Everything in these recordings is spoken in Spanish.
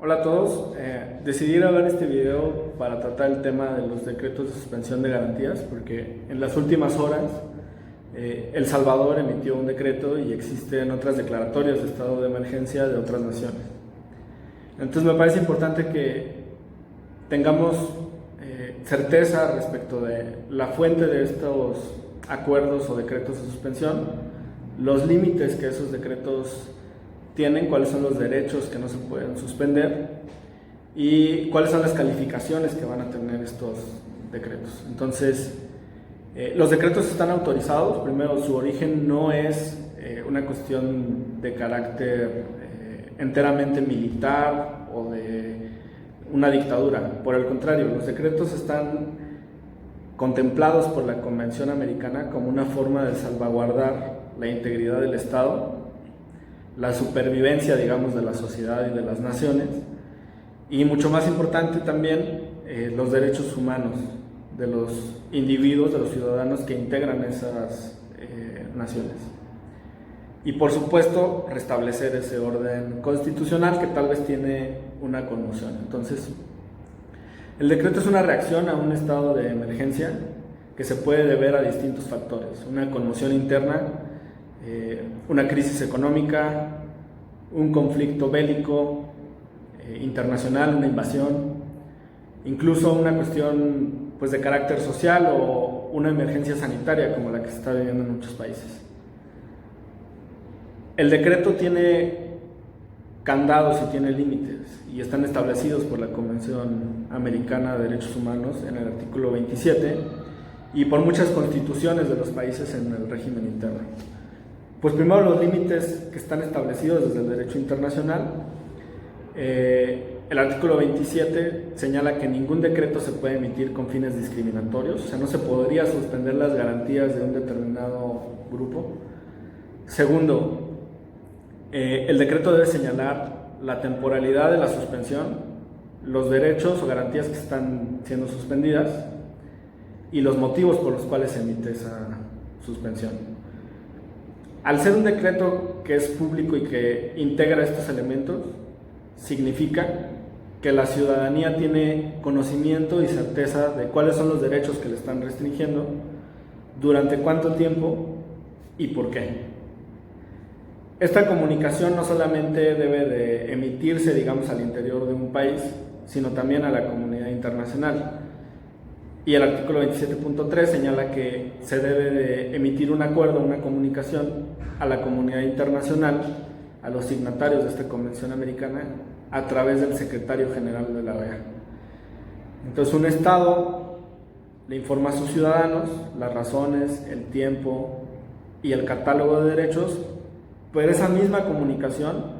Hola a todos, decidí grabar este video para tratar el tema de los decretos de suspensión de garantías porque en las últimas horas El Salvador emitió un decreto y existen otras declaratorias de estado de emergencia de otras naciones. Entonces me parece importante que tengamos certeza respecto de la fuente de estos acuerdos o decretos de suspensión, los límites que esos decretos tienen, cuáles son los derechos que no se pueden suspender y cuáles son las calificaciones que van a tener estos decretos. Entonces, los decretos están autorizados. Primero, su origen no es una cuestión de carácter enteramente militar o de una dictadura. Por el contrario, los decretos están contemplados por la Convención Americana como una forma de salvaguardar la integridad del Estado, la supervivencia, digamos, de la sociedad y de las naciones, y mucho más importante también, los derechos humanos de los individuos, de los ciudadanos que integran esas naciones. Y por supuesto, restablecer ese orden constitucional que tal vez tiene una conmoción. Entonces, el decreto es una reacción a un estado de emergencia que se puede deber a distintos factores: una conmoción interna, una crisis económica, un conflicto bélico internacional, una invasión, incluso una cuestión pues, de carácter social o una emergencia sanitaria como la que se está viviendo en muchos países. El decreto tiene candados y tiene límites y están establecidos por la Convención Americana de Derechos Humanos en el artículo 27 y por muchas constituciones de los países en el régimen interno. Pues primero, los límites que están establecidos desde el derecho internacional. El artículo 27 señala que ningún decreto se puede emitir con fines discriminatorios, o sea, no se podría suspender las garantías de un determinado grupo. Segundo, el decreto debe señalar la temporalidad de la suspensión, los derechos o garantías que están siendo suspendidas y los motivos por los cuales se emite esa suspensión. Al ser un decreto que es público y que integra estos elementos, significa que la ciudadanía tiene conocimiento y certeza de cuáles son los derechos que le están restringiendo, durante cuánto tiempo y por qué. Esta comunicación no solamente debe de emitirse, digamos, al interior de un país, sino también a la comunidad internacional. Y el artículo 27.3 señala que se debe de emitir un acuerdo, una comunicación a la comunidad internacional, a los signatarios de esta Convención Americana, a través del Secretario General de la OEA. Entonces, un Estado le informa a sus ciudadanos las razones, el tiempo y el catálogo de derechos, pero esa misma comunicación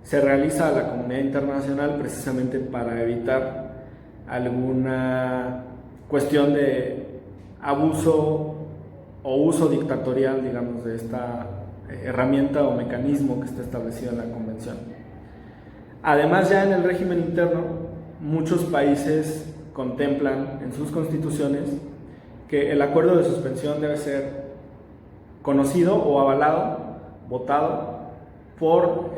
se realiza a la comunidad internacional precisamente para evitar alguna cuestión de abuso o uso dictatorial, digamos, de esta herramienta o mecanismo que está establecido en la Convención. Además, ya en el régimen interno, muchos países contemplan en sus constituciones que el acuerdo de suspensión debe ser conocido o avalado, votado por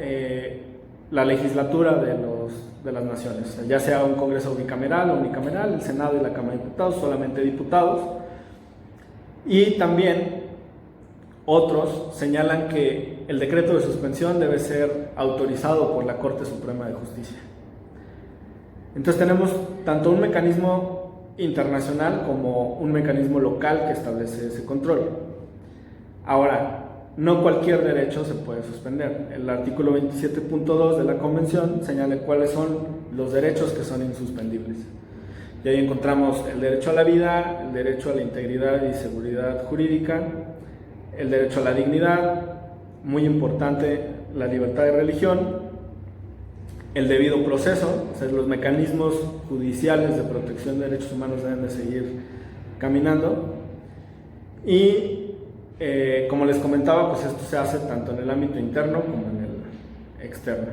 la legislatura de las naciones, ya sea un Congreso bicameral o unicameral, el Senado y la Cámara de Diputados, solamente diputados. Y también otros señalan que el decreto de suspensión debe ser autorizado por la Corte Suprema de Justicia. Entonces tenemos tanto un mecanismo internacional como un mecanismo local que establece ese control. Ahora, no cualquier derecho se puede suspender. El artículo 27.2 de la Convención señala cuáles son los derechos que son insuspendibles. Y ahí encontramos el derecho a la vida, el derecho a la integridad y seguridad jurídica, el derecho a la dignidad, muy importante, la libertad de religión, el debido proceso, o sea, los mecanismos judiciales de protección de derechos humanos deben de seguir caminando. Y como les comentaba, pues esto se hace tanto en el ámbito interno como en el externo.